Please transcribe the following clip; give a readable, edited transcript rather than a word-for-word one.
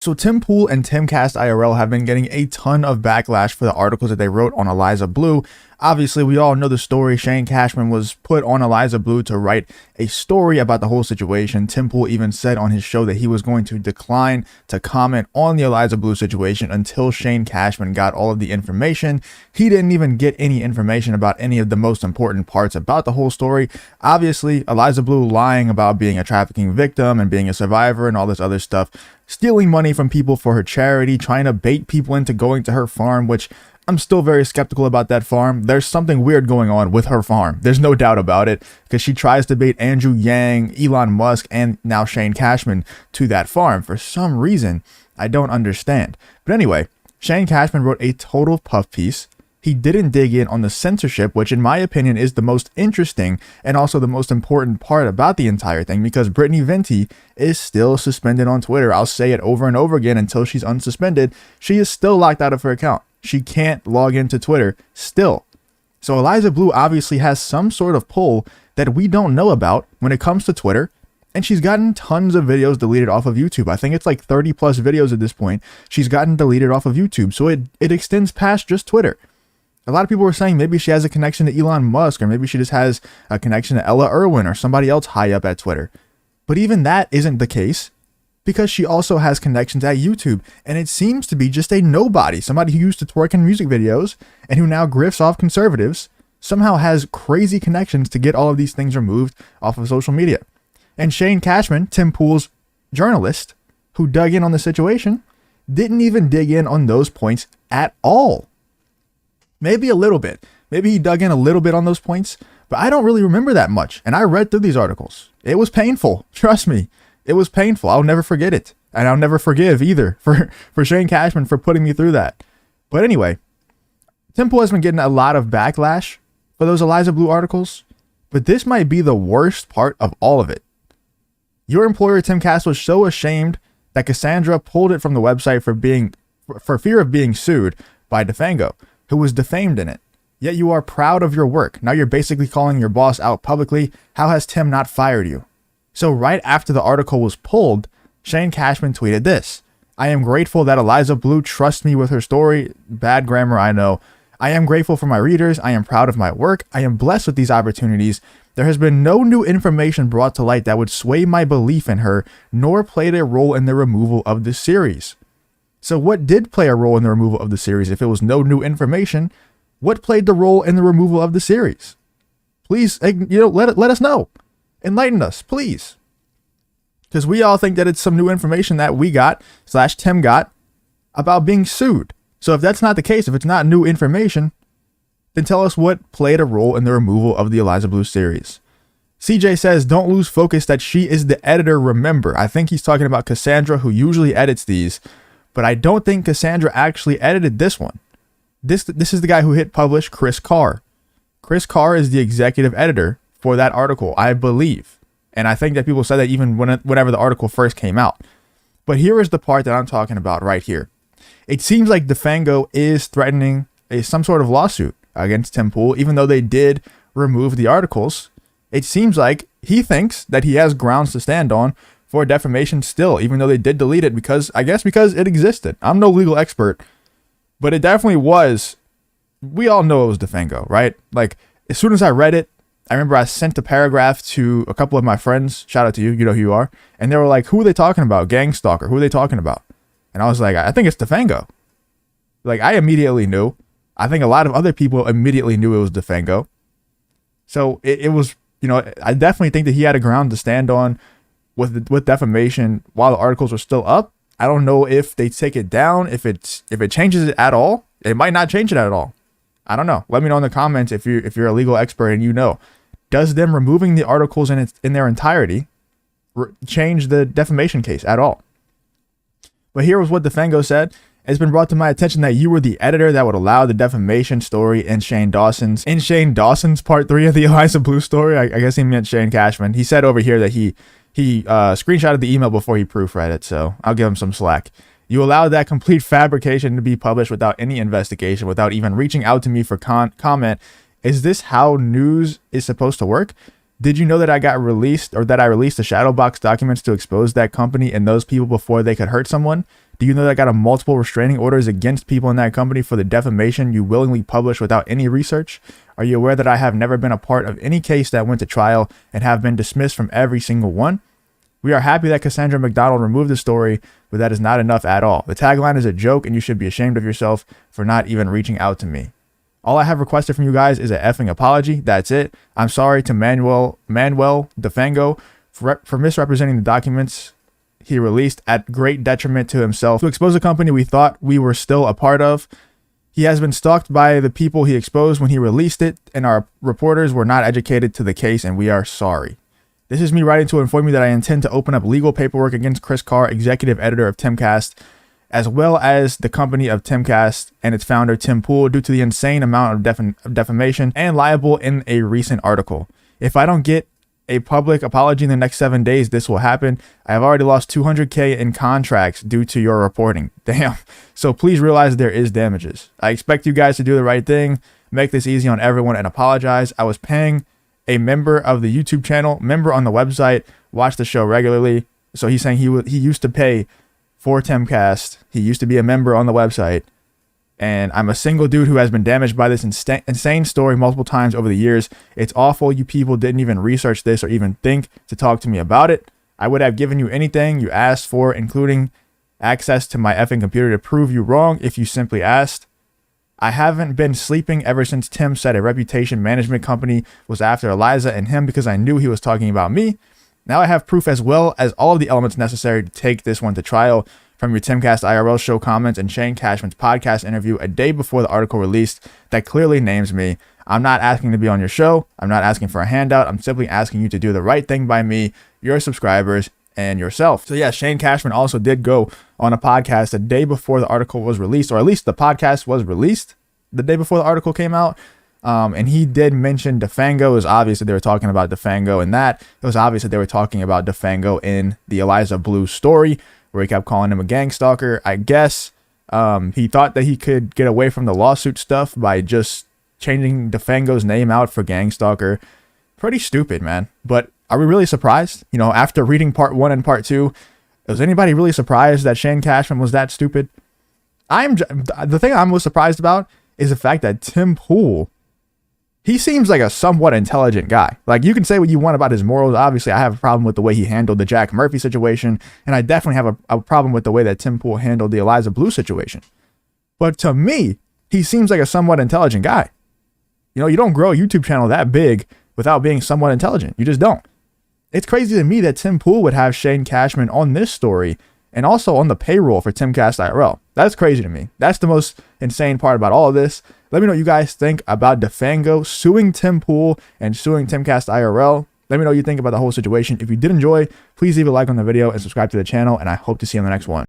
So Tim Pool and Timcast IRL have been getting a ton of backlash for the articles that they wrote on Eliza Bleu. Obviously, we all know the story. Shane Cashman was put on Eliza Bleu to write a story about the whole situation. Tim Pool even said on his show that he was going to decline to comment on the Eliza Bleu situation until Shane Cashman got all of the information. He didn't even get any information about any of the most important parts about the whole story. Obviously, Eliza Bleu lying about being a trafficking victim and being a survivor and all this other stuff, stealing money from people for her charity, trying to bait people into going to her farm, which I'm still very skeptical about that farm. There's something weird going on with her farm. There's no doubt about it, because she tries to bait Andrew Yang, Elon Musk, and now Shane Cashman to that farm. For some reason, I don't understand. But anyway, Shane Cashman wrote a total puff piece. He didn't dig in on the censorship, which in my opinion is the most interesting and also the most important part about the entire thing, because Brittany Venti is still suspended on Twitter. I'll say it over and over again until she's unsuspended. She is still locked out of her account. She can't log into Twitter still. So Eliza Bleu obviously has some sort of pull that we don't know about when it comes to Twitter. And she's gotten tons of videos deleted off of YouTube. I think it's like 30 plus videos at this point she's gotten deleted off of YouTube. So it extends past just Twitter. A lot of people were saying maybe she has a connection to Elon Musk, or maybe she just has a connection to Ella Irwin or somebody else high up at Twitter. But even that isn't the case, because she also has connections at YouTube, and it seems to be just a nobody, somebody who used to twerk in music videos and who now grifts off conservatives, somehow has crazy connections to get all of these things removed off of social media. And Shane Cashman, Tim Pool's journalist, who dug in on the situation, didn't even dig in on those points at all. Maybe a little bit. Maybe he dug in a little bit on those points, but I don't really remember that much. And I read through these articles. It was painful. Trust me. It was painful. I'll never forget it. And I'll never forgive either for Shane Cashman for putting me through that. But anyway, Tim Pool has been getting a lot of backlash for those Eliza Bleu articles, but this might be the worst part of all of it. Your employer, Tim Cass, was so ashamed that Cassandra pulled it from the website for fear of being sued by Defango, who was defamed in it. Yet you are proud of your work. Now you're basically calling your boss out publicly. How has Tim not fired you? So right after the article was pulled, Shane Cashman tweeted this: I am grateful that Eliza Bleu trusts me with her story. Bad grammar, I know. I am grateful for my readers. I am proud of my work. I am blessed with these opportunities. There has been no new information brought to light that would sway my belief in her, nor played a role in the removal of the series. So what did play a role in the removal of the series? If it was no new information, what played the role in the removal of the series? Please, let us know. Enlighten us, please. Because we all think that it's some new information that we got, / Tim got, about being sued. So if that's not the case, if it's not new information, then tell us what played a role in the removal of the Eliza Bleu series. CJ says, don't lose focus that she is the editor, remember. I think he's talking about Cassandra, who usually edits these, but I don't think Cassandra actually edited this one. This is the guy who hit publish, Chris Carr. Chris Carr is the executive editor for that article, I believe. And I think that people said that even whenever the article first came out. But here is the part that I'm talking about right here. It seems like Defango is threatening some sort of lawsuit against Tim Pool, even though they did remove the articles. It seems like he thinks that he has grounds to stand on for defamation still, even though they did delete it because it existed. I'm no legal expert, but it definitely was. We all know it was Defango, right? Like, as soon as I read it, I remember I sent a paragraph to a couple of my friends. Shout out to you. You know who you are. And they were like, who are they talking about? Gang stalker. Who are they talking about? And I was like, I think it's Defango. Like, I immediately knew. I think a lot of other people immediately knew it was Defango. So it was, I definitely think that he had a ground to stand on with defamation while the articles were still up. I don't know if they take it down, if it changes it at all. It might not change it at all. I don't know. Let me know in the comments if you're a legal expert and you know. Does them removing the articles in their entirety change the defamation case at all? But here was what Defango said. It's been brought to my attention that you were the editor that would allow the defamation story in Shane Dawson's part 3 of the Eliza Bleu story. I guess he meant Shane Cashman. He said over here that he screenshotted the email before he proofread it, so I'll give him some slack. You allowed that complete fabrication to be published without any investigation, without even reaching out to me for comment. Is this how news is supposed to work? Did you know that I released the shadow box documents to expose that company and those people before they could hurt someone? Do you know that I got a multiple restraining orders against people in that company for the defamation you willingly published without any research? Are you aware that I have never been a part of any case that went to trial and have been dismissed from every single one? We are happy that Cassandra McDonald removed the story, but that is not enough at all. The tagline is a joke and you should be ashamed of yourself for not even reaching out to me. All I have requested from you guys is an effing apology. That's it. I'm sorry to Manuel Defango for misrepresenting the documents he released at great detriment to himself to expose a company we thought we were still a part of. He has been stalked by the people he exposed when he released it, and our reporters were not educated to the case, and we are sorry. This is me writing to inform you that I intend to open up legal paperwork against Chris Carr, executive editor of Timcast, as well as the company of Timcast and its founder, Tim Pool, due to the insane amount of defamation and libel in a recent article. If I don't get a public apology in the next 7 days, this will happen. I have already lost $200K in contracts due to your reporting. Damn. So please realize there is damages. I expect you guys to do the right thing, make this easy on everyone, and apologize. I was paying a member of the YouTube channel, member on the website, watch the show regularly. So he's saying he used to pay for Timcast. He used to be a member on the website. And I'm a single dude who has been damaged by this insane story multiple times over the years. It's awful you people didn't even research this or even think to talk to me about it. I would have given you anything you asked for, including access to my effing computer to prove you wrong if you simply asked. I haven't been sleeping ever since Tim said a reputation management company was after Eliza and him because I knew he was talking about me. Now I have proof as well as all of the elements necessary to take this one to trial. From your Timcast IRL show comments and Shane Cashman's podcast interview a day before the article released that clearly names me. I'm not asking to be on your show. I'm not asking for a handout. I'm simply asking you to do the right thing by me, your subscribers, and yourself. So yeah, Shane Cashman also did go on a podcast the day before the article was released, or at least the podcast was released the day before the article came out. And he did mention Defango. It was obvious that they were talking about Defango in that. It was obvious that they were talking about Defango in the Eliza Bleu story, where he kept calling him a gang stalker. I guess he thought that he could get away from the lawsuit stuff by just changing Defango's name out for gang stalker. Pretty stupid, man. But are we really surprised? You know, after reading part 1 and part 2, was anybody really surprised that Shane Cashman was that stupid? The thing I'm most surprised about is the fact that Tim Pool, he seems like a somewhat intelligent guy. Like, you can say what you want about his morals. Obviously, I have a problem with the way he handled the Jack Murphy situation, and I definitely have a problem with the way that Tim Pool handled the Eliza Bleu situation. But to me, he seems like a somewhat intelligent guy. You know, you don't grow a YouTube channel that big without being somewhat intelligent. You just don't. It's crazy to me that Tim Pool would have Shane Cashman on this story and also on the payroll for Timcast IRL. That's crazy to me. That's the most insane part about all of this. Let me know what you guys think about Defango suing Tim Pool and suing Timcast IRL. Let me know what you think about the whole situation. If you did enjoy, please leave a like on the video and subscribe to the channel, and I hope to see you on the next one.